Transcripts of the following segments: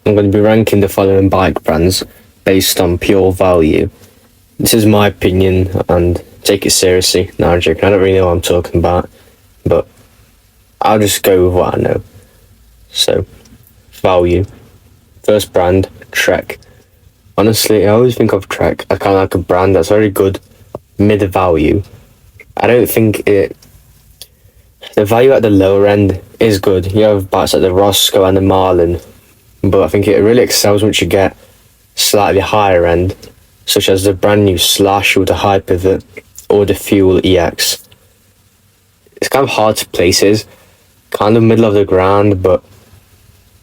I'm going to be ranking the following bike brands based on pure value. This is my opinion, and take it seriously. No, I'm joking. I don't really know what I'm talking about, but I'll just go with what I know. So, value. First brand, Trek. Honestly, I always think of Trek as kind of like a brand that's very good mid-value. I don't think the value at the lower end is good. You have bikes like the Roscoe and the Marlin, but I think it really excels once you get slightly higher end, such as the brand new Slash with the high pivot or the Fuel EX. It's kind of hard to place it, kind of middle of the ground, but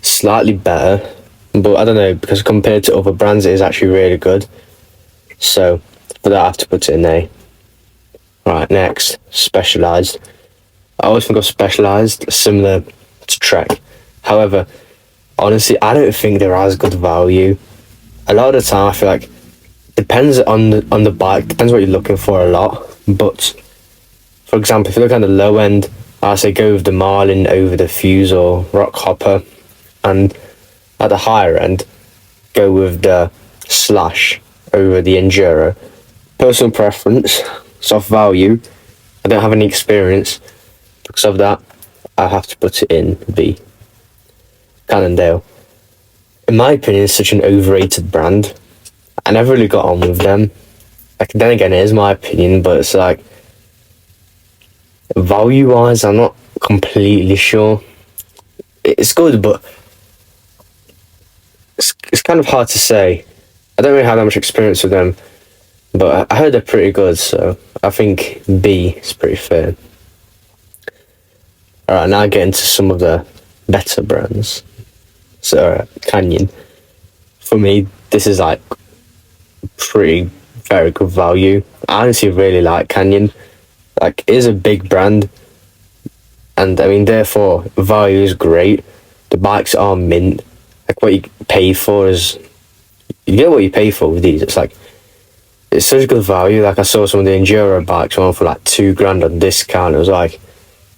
slightly better. But I don't know, because compared to other brands, it is actually really good. So for that, I have to put it in A. Right, next, Specialized. I always think of Specialized similar to Trek. However, honestly, I don't think they're as good value. A lot of the time, I feel like depends on the bike, depends what you're looking for a lot. But for example, if you look at the low end, I say go with the Marlin over the Fuse or Rockhopper, and at the higher end, go with the Slash over the Enduro. Personal preference, soft value. I don't have any experience. Because of that, I have to put it in B. Cannondale. In my opinion, it's such an overrated brand. I never really got on with them. Like, then again, it is my opinion, but it's like, value-wise, I'm not completely sure. It's good, but it's kind of hard to say. I don't really have that much experience with them, but I heard they're pretty good, so I think B is pretty fair. Alright, now get into some of the better brands. So, Canyon. For me, this is like very good value. I honestly really like Canyon. Like, it is a big brand, and I mean, therefore, value is great. The bikes are mint. Like, what you pay for is, you get what you pay for with these. It's like, it's such good value. Like, I saw some of the Enduro bikes on for like $2,000 on discount. It was like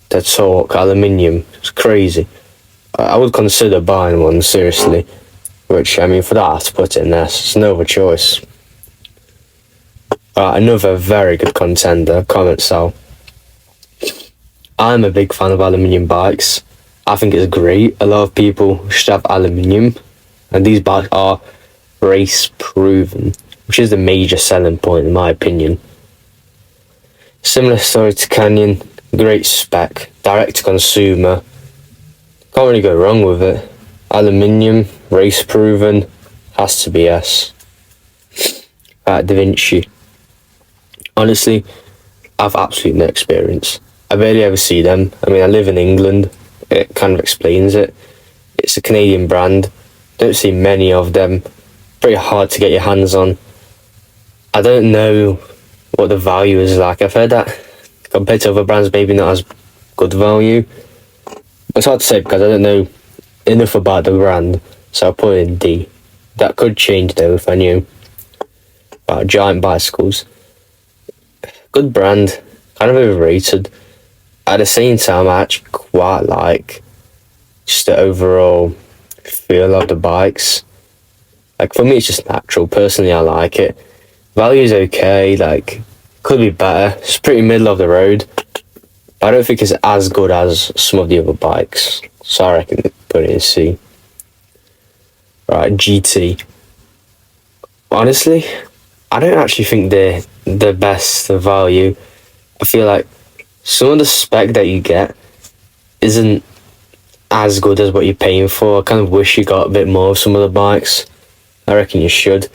the Torque aluminium. It's crazy. I would consider buying one, seriously. Which, I mean, for that, I have to put it in there. It's no other choice. Another very good contender, Comet Cell. I'm a big fan of aluminium bikes. I think it's great. A lot of people should have aluminium, and these bikes are race proven, which is the major selling point in my opinion. Similar story to Canyon, great spec, direct to consumer. Can't really go wrong with it. Aluminium, race proven, has to be S. Da Vinci. Honestly, I've absolutely no experience. I barely ever see them. I mean, I live in England. It kind of explains it. It's a Canadian brand. Don't see many of them. Pretty hard to get your hands on. I don't know what the value is like. I've heard that compared to other brands, maybe not as good value. It's hard to say because I don't know enough about the brand, so I'll put it in D. That could change though if I knew. About Giant Bicycles. Good brand, kind of overrated. At the same time, I actually quite like just the overall feel of the bikes. Like, for me, it's just natural. Personally, I like it. Value is okay, like, could be better. It's pretty middle of the road. But I don't think it's as good as some of the other bikes. So I reckon put it in C. Right, GT. Honestly, I don't actually think they're the best value. I feel like some of the spec that you get isn't as good as what you're paying for. I kind of wish you got a bit more of some of the bikes. I reckon you should.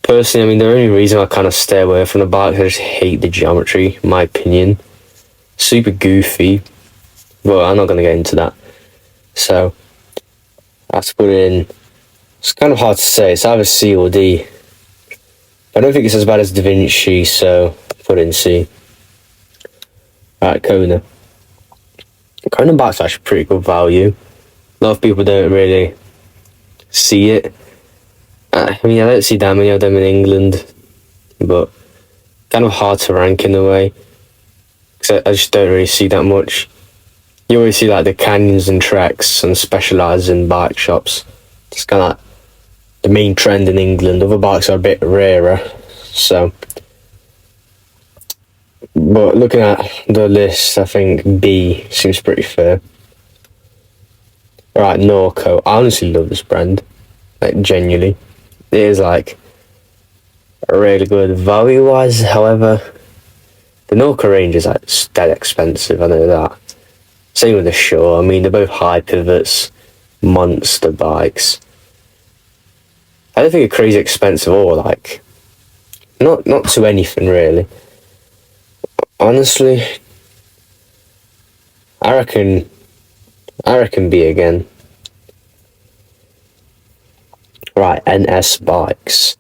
Personally, I mean, the only reason I kind of stay away from the bikes, I just hate the geometry, in my opinion. Super goofy, but I'm not going to get into that. So, I have to put it in. It's kind of hard to say. It's either C or D. I don't think it's as bad as Da Vinci, so put it in C. Right, Kona. Kona bike's actually pretty good value. A lot of people don't really see it. I mean, I don't see that many of them in England, but kind of hard to rank in a way, because I just don't really see that much. You always see like the Canyons and Treks and Specialized in bike shops. It's kind of like the main trend in England. Other bikes are a bit rarer, so. But looking at the list, I think B seems pretty fair. Right, Norco. I honestly love this brand. Like, genuinely. It is, like, really good value-wise. However, the Norco range is, like, dead expensive. I know that. Same with the Shure. I mean, they're both high pivots, monster bikes. I don't think they're crazy expensive or, like, not to anything, really. Honestly, I reckon B again. Right, NS Bikes.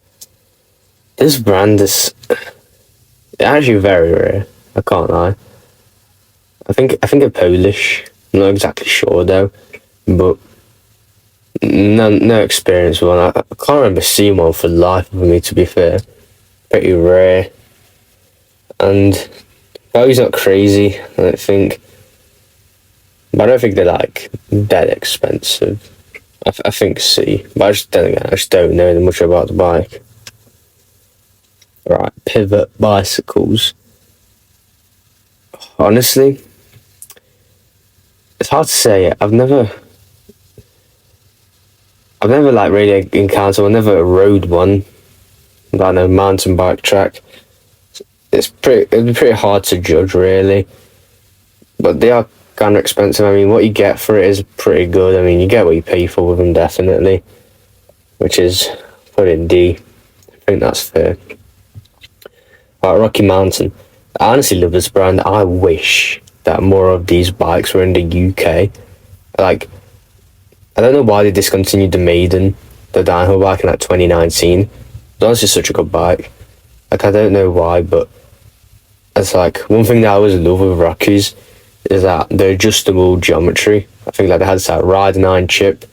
This brand is actually very rare. I can't lie. I think they're Polish. I'm not exactly sure though, but no experience with one. I can't remember seeing one for the life of me. To be fair, pretty rare, and value's not crazy. I don't think. But I don't think they're like that expensive. I think C, but I just don't know much about the bike. Right, Pivot bicycles. Honestly, it's hard to say. I've never like really encountered. I never rode one. Like no mountain bike track. It'd be pretty hard to judge really. But they are kind of expensive. I mean, what you get for it is pretty good. I mean, you get what you pay for with them, definitely. Which is put in D. I think that's fair. Right, Rocky Mountain. I honestly love this brand. I wish that more of these bikes were in the UK. Like, I don't know why they discontinued the Maiden, the downhill bike in like 2019. It's honestly such a good bike. Like, I don't know why, but it's like one thing that I always love with Rockies is that the adjustable geometry. I think like they had that Ride 9 chip,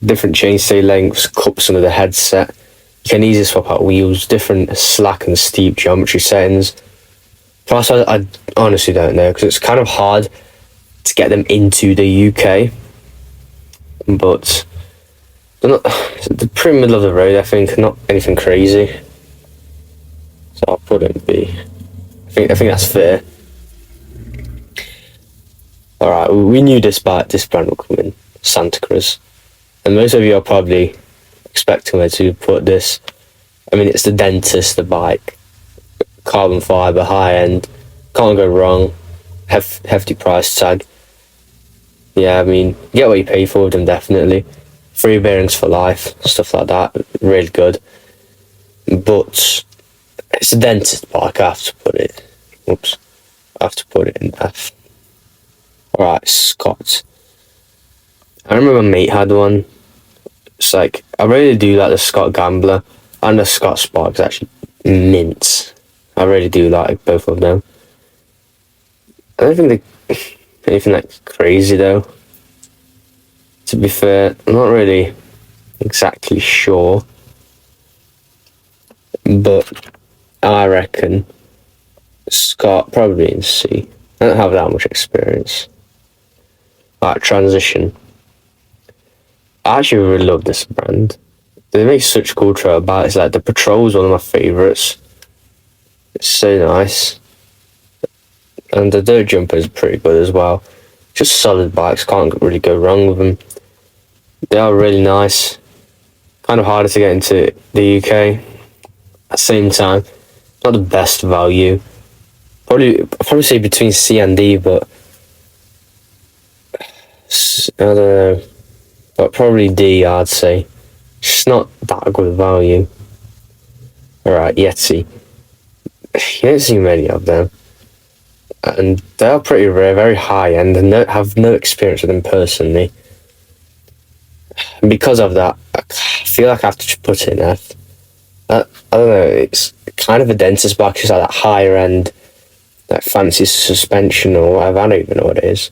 different chainstay lengths, cups under the headset. You can easily swap out wheels, different slack and steep geometry settings. Plus, I honestly don't know because it's kind of hard to get them into the UK. But they're pretty middle of the road, I think, not anything crazy. So I'll put it in B. I think that's fair. Alright, we knew this brand would come in, Santa Cruz. And most of you are probably expecting me to put this. I mean, it's the Dentist, the bike. Carbon fibre, high end. Can't go wrong. Hefty price tag. Yeah, I mean, you get what you pay for with them, definitely. Free bearings for life, stuff like that. Really good. But it's a Dentist bike, I have to put it. Oops. I have to put it in F. Alright, Scott. I remember my mate had one. It's like, I really do like the Scott Gambler and the Scott Spark. It's actually mint. I really do like both of them. I don't think they're anything like crazy though. To be fair, I'm not really exactly sure. But I reckon Scott probably in C. I don't have that much experience. Right, Transition. I actually really love this brand. They make such cool trail bikes. Like the Patrol is one of my favourites. It's so nice. And the Dirt Jumper is pretty good as well. Just solid bikes, can't really go wrong with them. They are really nice. Kind of harder to get into the UK. At the same time, not the best value. I'd probably say between C and D, but I don't know. But probably D, I'd say. Just not that good value. Alright, Yeti. You don't see many of them. And they are pretty rare, very high end, and have no experience with them personally. And because of that, I feel like I have to put it in F. I don't know, it's kind of a Dentist bike, just like that higher end, like fancy suspension or whatever, I don't even know what it is.